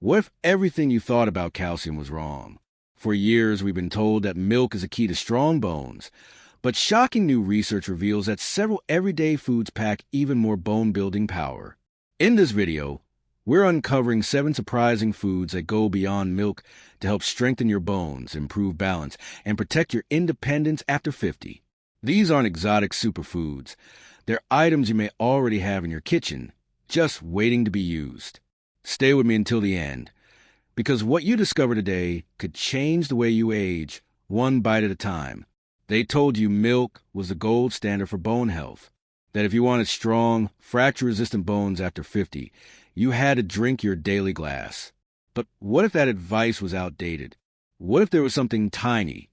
What if everything you thought about calcium was wrong? For years, we've been told that milk is a key to strong bones, but shocking new research reveals that several everyday foods pack even more bone-building power. In this video, we're uncovering 7 surprising foods that go beyond milk to help strengthen your bones, improve balance, and protect your independence after 50. These aren't exotic superfoods. They're items you may already have in your kitchen, just waiting to be used. Stay with me until the end, because what you discover today could change the way you age, one bite at a time. They told you milk was the gold standard for bone health, that if you wanted strong, fracture-resistant bones after 50, you had to drink your daily glass. But what if that advice was outdated? What if there was something tiny,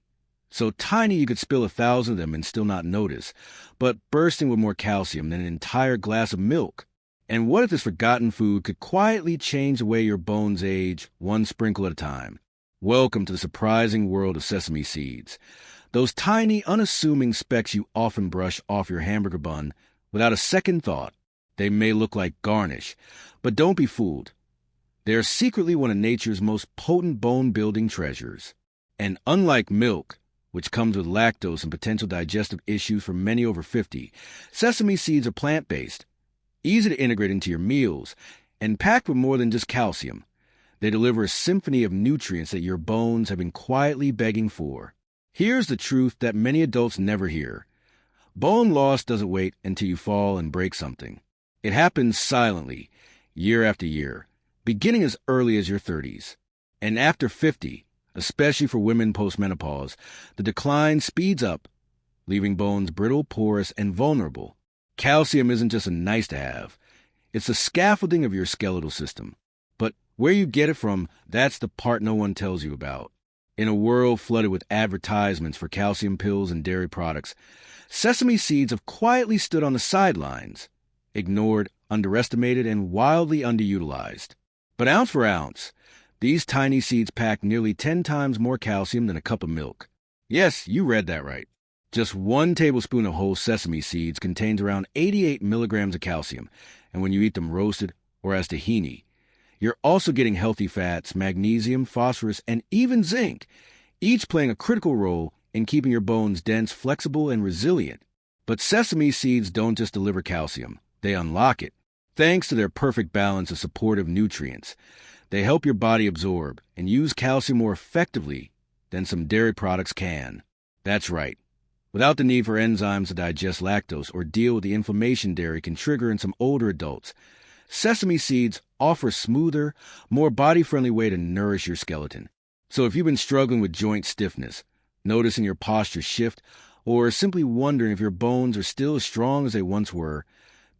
so tiny you could spill 1,000 of them and still not notice, but bursting with more calcium than an entire glass of milk? And what if this forgotten food could quietly change the way your bones age, one sprinkle at a time? Welcome to the surprising world of sesame seeds. Those tiny, unassuming specks you often brush off your hamburger bun without a second thought. They may look like garnish, but don't be fooled. They are secretly one of nature's most potent bone-building treasures. And unlike milk, which comes with lactose and potential digestive issues for many over 50, sesame seeds are plant-based, easy to integrate into your meals, and packed with more than just calcium. They deliver a symphony of nutrients that your bones have been quietly begging for. Here's the truth that many adults never hear. Bone loss doesn't wait until you fall and break something. It happens silently, year after year, beginning as early as your 30s. And after 50, especially for women post-menopause, the decline speeds up, leaving bones brittle, porous, and vulnerable. Calcium isn't just a nice-to-have. It's the scaffolding of your skeletal system. But where you get it from, that's the part no one tells you about. In a world flooded with advertisements for calcium pills and dairy products, sesame seeds have quietly stood on the sidelines, ignored, underestimated, and wildly underutilized. But ounce for ounce, these tiny seeds pack nearly 10 times more calcium than a cup of milk. Yes, you read that right. Just 1 tablespoon of whole sesame seeds contains around 88 milligrams of calcium, and when you eat them roasted or as tahini, you're also getting healthy fats, magnesium, phosphorus, and even zinc, each playing a critical role in keeping your bones dense, flexible, and resilient. But sesame seeds don't just deliver calcium, they unlock it. Thanks to their perfect balance of supportive nutrients, they help your body absorb and use calcium more effectively than some dairy products can. That's right. Without the need for enzymes to digest lactose or deal with the inflammation dairy can trigger in some older adults, sesame seeds offer a smoother, more body-friendly way to nourish your skeleton. So if you've been struggling with joint stiffness, noticing your posture shift, or simply wondering if your bones are still as strong as they once were,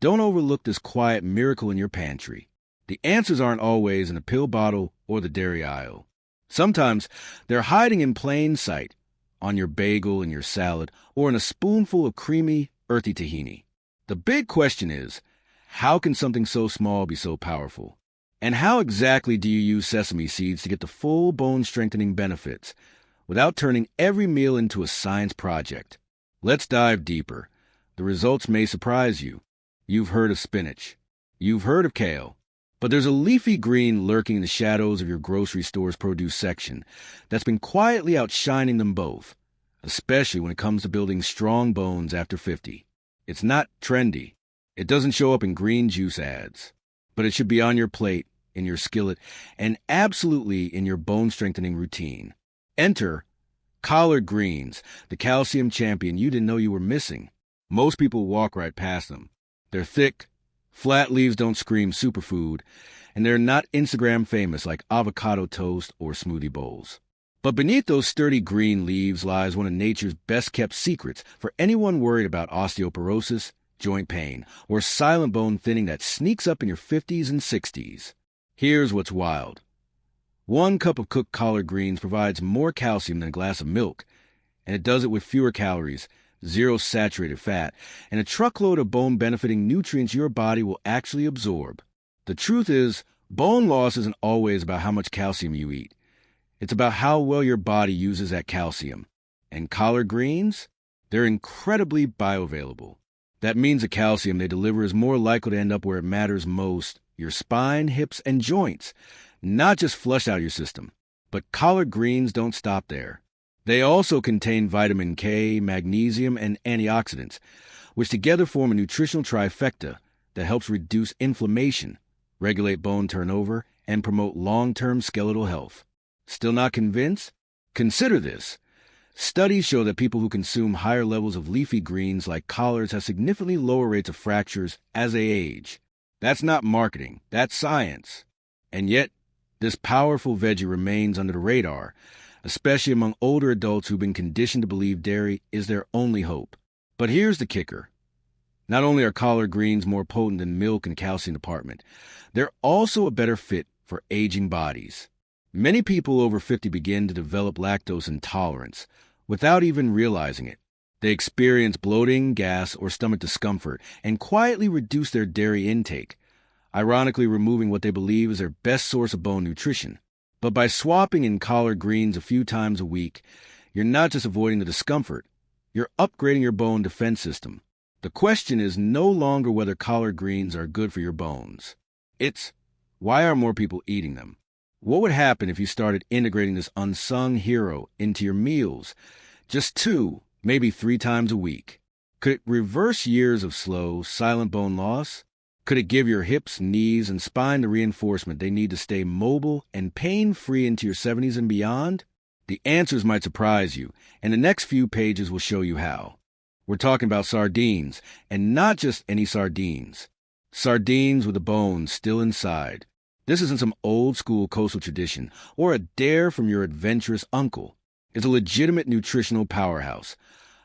don't overlook this quiet miracle in your pantry. The answers aren't always in a pill bottle or the dairy aisle. Sometimes they're hiding in plain sight, on your bagel, in your salad, or in a spoonful of creamy, earthy tahini. The big question is, how can something so small be so powerful? And how exactly do you use sesame seeds to get the full bone-strengthening benefits without turning every meal into a science project? Let's dive deeper. The results may surprise you. You've heard of spinach. You've heard of kale. But there's a leafy green lurking in the shadows of your grocery store's produce section that's been quietly outshining them both, especially when it comes to building strong bones after 50. It's not trendy. It doesn't show up in green juice ads, but it should be on your plate, in your skillet, and absolutely in your bone-strengthening routine. Enter collard greens, the calcium champion you didn't know you were missing. Most people walk right past them. They're thick, flat leaves don't scream superfood, and they're not Instagram famous like avocado toast or smoothie bowls. But beneath those sturdy green leaves lies one of nature's best-kept secrets for anyone worried about osteoporosis, joint pain, or silent bone thinning that sneaks up in your 50s and 60s. Here's what's wild. 1 cup of cooked collard greens provides more calcium than a glass of milk, and it does it with fewer calories, 0 saturated fat, and a truckload of bone-benefiting nutrients your body will actually absorb. The truth is, bone loss isn't always about how much calcium you eat. It's about how well your body uses that calcium. And collard greens? They're incredibly bioavailable. That means the calcium they deliver is more likely to end up where it matters most, your spine, hips, and joints, not just flush out your system. But collard greens don't stop there. They also contain vitamin K, magnesium, and antioxidants, which together form a nutritional trifecta that helps reduce inflammation, regulate bone turnover, and promote long-term skeletal health. Still not convinced? Consider this. Studies show that people who consume higher levels of leafy greens like collards have significantly lower rates of fractures as they age. That's not marketing, that's science. And yet, this powerful veggie remains under the radar, especially among older adults who've been conditioned to believe dairy is their only hope. But here's the kicker. Not only are collard greens more potent than milk in the calcium department, they're also a better fit for aging bodies. Many people over 50 begin to develop lactose intolerance without even realizing it. They experience bloating, gas, or stomach discomfort and quietly reduce their dairy intake, ironically removing what they believe is their best source of bone nutrition. But by swapping in collard greens a few times a week, you're not just avoiding the discomfort, you're upgrading your bone defense system. The question is no longer whether collard greens are good for your bones. It's, why aren't more people eating them? What would happen if you started integrating this unsung hero into your meals just 2, maybe 3 times a week? Could it reverse years of slow, silent bone loss? Could it give your hips, knees, and spine the reinforcement they need to stay mobile and pain-free into your 70s and beyond? The answers might surprise you, and the next few pages will show you how. We're talking about sardines, and not just any sardines. Sardines with the bones still inside. This isn't some old-school coastal tradition or a dare from your adventurous uncle. It's a legitimate nutritional powerhouse,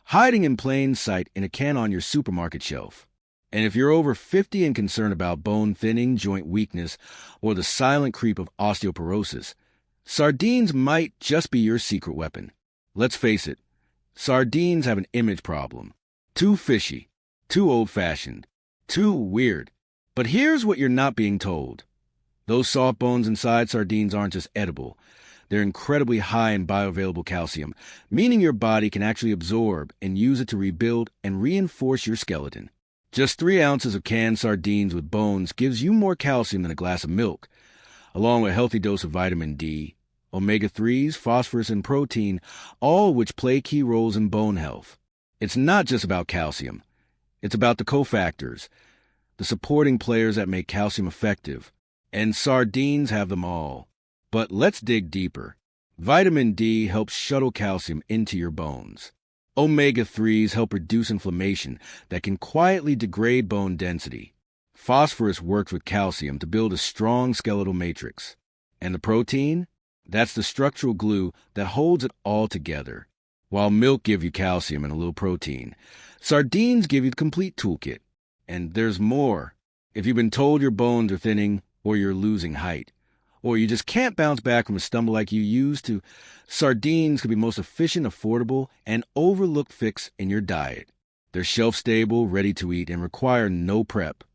hiding in plain sight in a can on your supermarket shelf. And if you're over 50 and concerned about bone thinning, joint weakness, or the silent creep of osteoporosis, sardines might just be your secret weapon. Let's face it, sardines have an image problem. Too fishy, too old-fashioned, too weird. But here's what you're not being told. Those soft bones inside sardines aren't just edible. They're incredibly high in bioavailable calcium, meaning your body can actually absorb and use it to rebuild and reinforce your skeleton. Just 3 ounces of canned sardines with bones gives you more calcium than a glass of milk, along with a healthy dose of vitamin D, omega-3s, phosphorus, and protein, all which play key roles in bone health. It's not just about calcium. It's about the cofactors, the supporting players that make calcium effective. And sardines have them all. But let's dig deeper. Vitamin D helps shuttle calcium into your bones. Omega-3s help reduce inflammation that can quietly degrade bone density. Phosphorus works with calcium to build a strong skeletal matrix. And the protein? That's the structural glue that holds it all together. While milk gives you calcium and a little protein, sardines give you the complete toolkit. And there's more. If you've been told your bones are thinning, or you're losing height, or you just can't bounce back from a stumble like you used to, sardines can be most efficient, affordable, and overlooked fix in your diet. They're shelf-stable, ready to eat, and require no prep,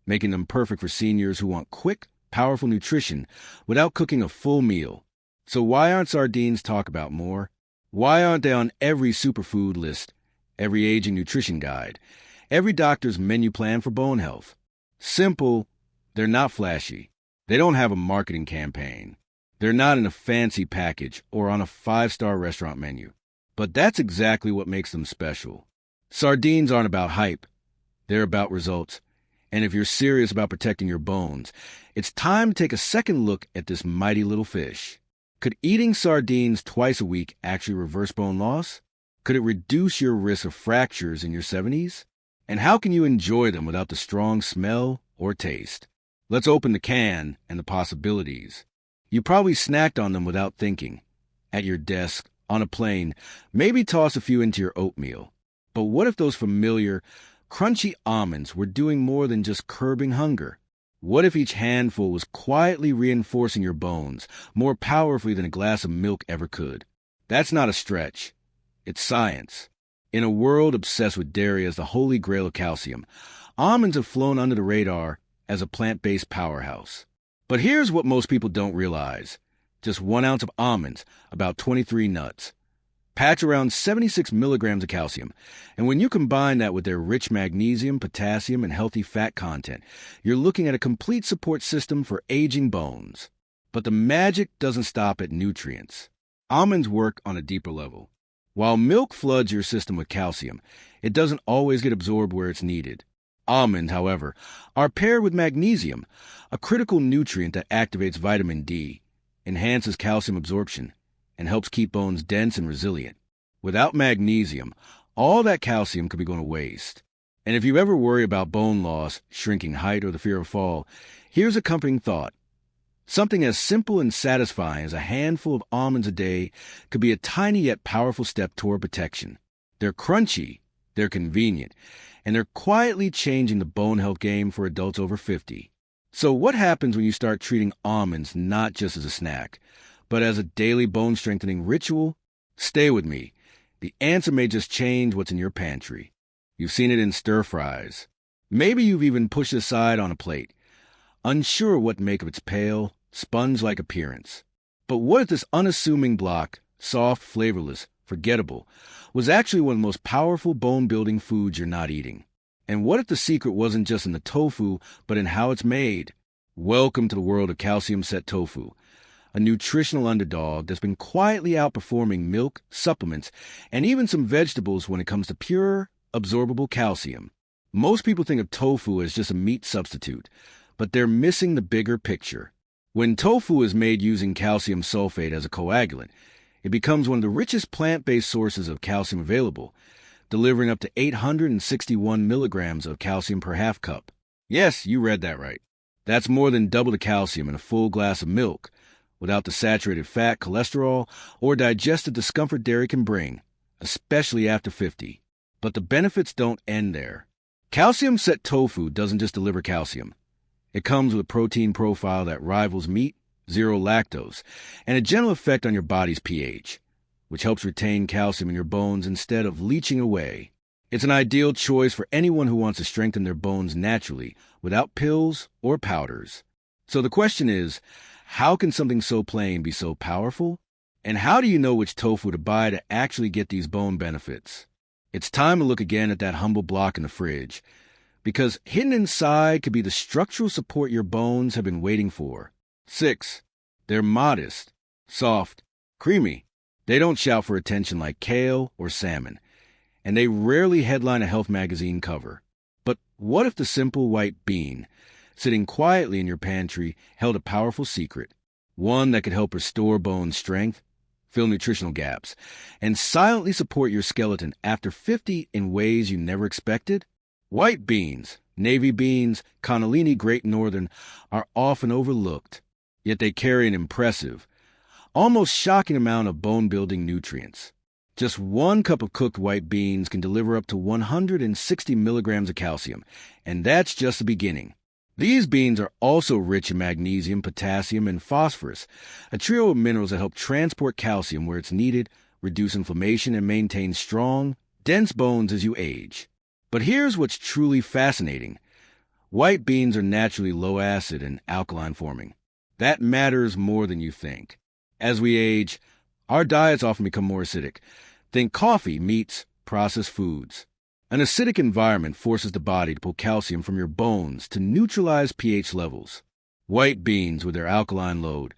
making them perfect for seniors who want quick, powerful nutrition without cooking a full meal. So why aren't sardines talked about more? Why aren't they on every superfood list, every aging nutrition guide, every doctor's menu plan for bone health? Simple. They're not flashy. They don't have a marketing campaign. They're not in a fancy package or on a 5-star restaurant menu. But that's exactly what makes them special. Sardines aren't about hype. They're about results. And if you're serious about protecting your bones, it's time to take a second look at this mighty little fish. Could eating sardines twice a week actually reverse bone loss? Could it reduce your risk of fractures in your 70s? And how can you enjoy them without the strong smell or taste? Let's open the can and the possibilities. You probably snacked on them without thinking. At your desk, on a plane, maybe toss a few into your oatmeal. But what if those familiar, crunchy almonds were doing more than just curbing hunger? What if each handful was quietly reinforcing your bones more powerfully than a glass of milk ever could? That's not a stretch. It's science. In a world obsessed with dairy as the holy grail of calcium, almonds have flown under the radar as a plant-based powerhouse. But here's what most people don't realize. Just 1 ounce of almonds, about 23 nuts, pack around 76 milligrams of calcium. And when you combine that with their rich magnesium, potassium, and healthy fat content, you're looking at a complete support system for aging bones. But the magic doesn't stop at nutrients. Almonds work on a deeper level. While milk floods your system with calcium, it doesn't always get absorbed where it's needed. Almonds, however, are paired with magnesium, a critical nutrient that activates vitamin D, enhances calcium absorption, and helps keep bones dense and resilient. Without magnesium, all that calcium could be going to waste. And if you ever worry about bone loss, shrinking height, or the fear of fall, here's a comforting thought. Something as simple and satisfying as a handful of almonds a day could be a tiny yet powerful step toward protection. They're crunchy, they're convenient, and they're quietly changing the bone health game for adults over 50. So what happens when you start treating almonds not just as a snack, but as a daily bone-strengthening ritual? Stay with me. The answer may just change what's in your pantry. You've seen it in stir-fries. Maybe you've even pushed it aside on a plate, unsure what to make of its pale, sponge-like appearance. But what if this unassuming block, soft, flavorless, forgettable, was actually one of the most powerful bone-building foods you're not eating? And what if the secret wasn't just in the tofu, but in how it's made? Welcome to the world of calcium-set tofu, a nutritional underdog that's been quietly outperforming milk, supplements, and even some vegetables when it comes to pure, absorbable calcium. Most people think of tofu as just a meat substitute, but they're missing the bigger picture. When tofu is made using calcium sulfate as a coagulant, it becomes one of the richest plant-based sources of calcium available, delivering up to 861 milligrams of calcium per half cup. Yes, you read that right. That's more than double the calcium in a full glass of milk, without the saturated fat, cholesterol, or digestive discomfort dairy can bring, especially after 50. But the benefits don't end there. Calcium-set tofu doesn't just deliver calcium. It comes with a protein profile that rivals meat, zero lactose, and a gentle effect on your body's pH, which helps retain calcium in your bones instead of leaching away. It's an ideal choice for anyone who wants to strengthen their bones naturally, without pills or powders. So the question is, how can something so plain be so powerful? And how do you know which tofu to buy to actually get these bone benefits? It's time to look again at that humble block in the fridge, because hidden inside could be the structural support your bones have been waiting for. 6. They're modest, soft, creamy. They don't shout for attention like kale or salmon, and they rarely headline a health magazine cover. But what if the simple white bean, sitting quietly in your pantry, held a powerful secret, one that could help restore bone strength, fill nutritional gaps, and silently support your skeleton after 50 in ways you never expected? White beans, navy beans, cannellini Great Northern are often overlooked, yet they carry an impressive, almost shocking amount of bone-building nutrients. Just 1 cup of cooked white beans can deliver up to 160 milligrams of calcium, and that's just the beginning. These beans are also rich in magnesium, potassium, and phosphorus, a trio of minerals that help transport calcium where it's needed, reduce inflammation, and maintain strong, dense bones as you age. But here's what's truly fascinating. White beans are naturally low acid and alkaline forming. That matters more than you think. As we age, our diets often become more acidic. Think coffee, meats, processed foods. An acidic environment forces the body to pull calcium from your bones to neutralize pH levels. White beans, with their alkaline load,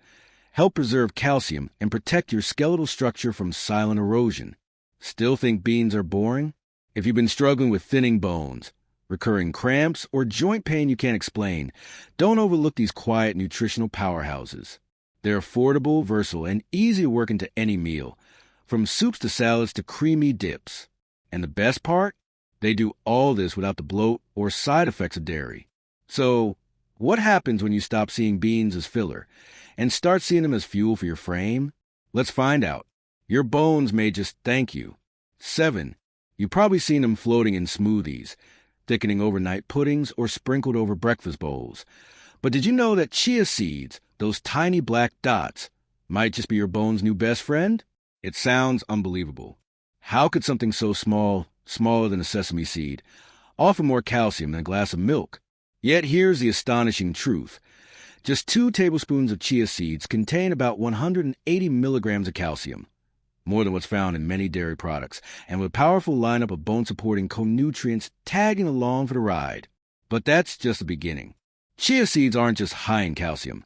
help preserve calcium and protect your skeletal structure from silent erosion. Still think beans are boring? If you've been struggling with thinning bones, recurring cramps, or joint pain you can't explain, don't overlook these quiet nutritional powerhouses. They're affordable, versatile, and easy to work into any meal, from soups to salads to creamy dips. And the best part? They do all this without the bloat or side effects of dairy. So, what happens when you stop seeing beans as filler and start seeing them as fuel for your frame? Let's find out. Your bones may just thank you. 7. You've probably seen them floating in smoothies, thickening overnight puddings, or sprinkled over breakfast bowls. But did you know that chia seeds, those tiny black dots, might just be your bone's new best friend? It sounds unbelievable. How could something so small, smaller than a sesame seed, offer more calcium than a glass of milk? Yet here's the astonishing truth. Just 2 tablespoons of chia seeds contain about 180 milligrams of calcium, more than what's found in many dairy products, and with a powerful lineup of bone-supporting co-nutrients tagging along for the ride. But that's just the beginning. Chia seeds aren't just high in calcium.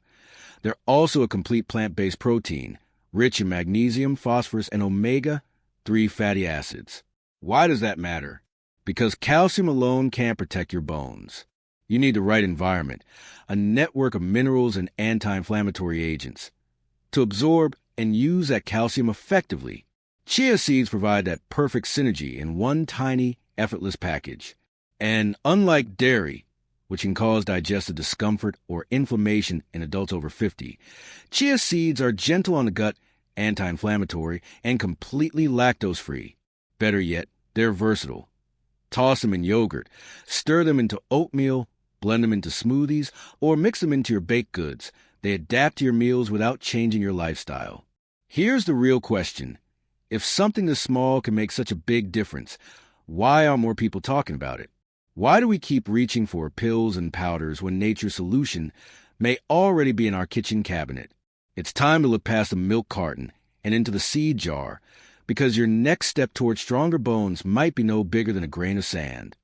They're also a complete plant-based protein, rich in magnesium, phosphorus, and omega-3 fatty acids. Why does that matter? Because calcium alone can't protect your bones. You need the right environment, a network of minerals and anti-inflammatory agents, to absorb and use that calcium effectively. Chia seeds provide that perfect synergy in one tiny, effortless package. And unlike dairy, which can cause digestive discomfort or inflammation in adults over 50, chia seeds are gentle on the gut, anti-inflammatory, and completely lactose-free. Better yet, they're versatile. Toss them in yogurt, stir them into oatmeal, blend them into smoothies, or mix them into your baked goods. They adapt to your meals without changing your lifestyle. Here's the real question. If something this small can make such a big difference, why aren't more people talking about it? Why do we keep reaching for pills and powders when nature's solution may already be in our kitchen cabinet? It's time to look past the milk carton and into the seed jar, because your next step towards stronger bones might be no bigger than a grain of sand.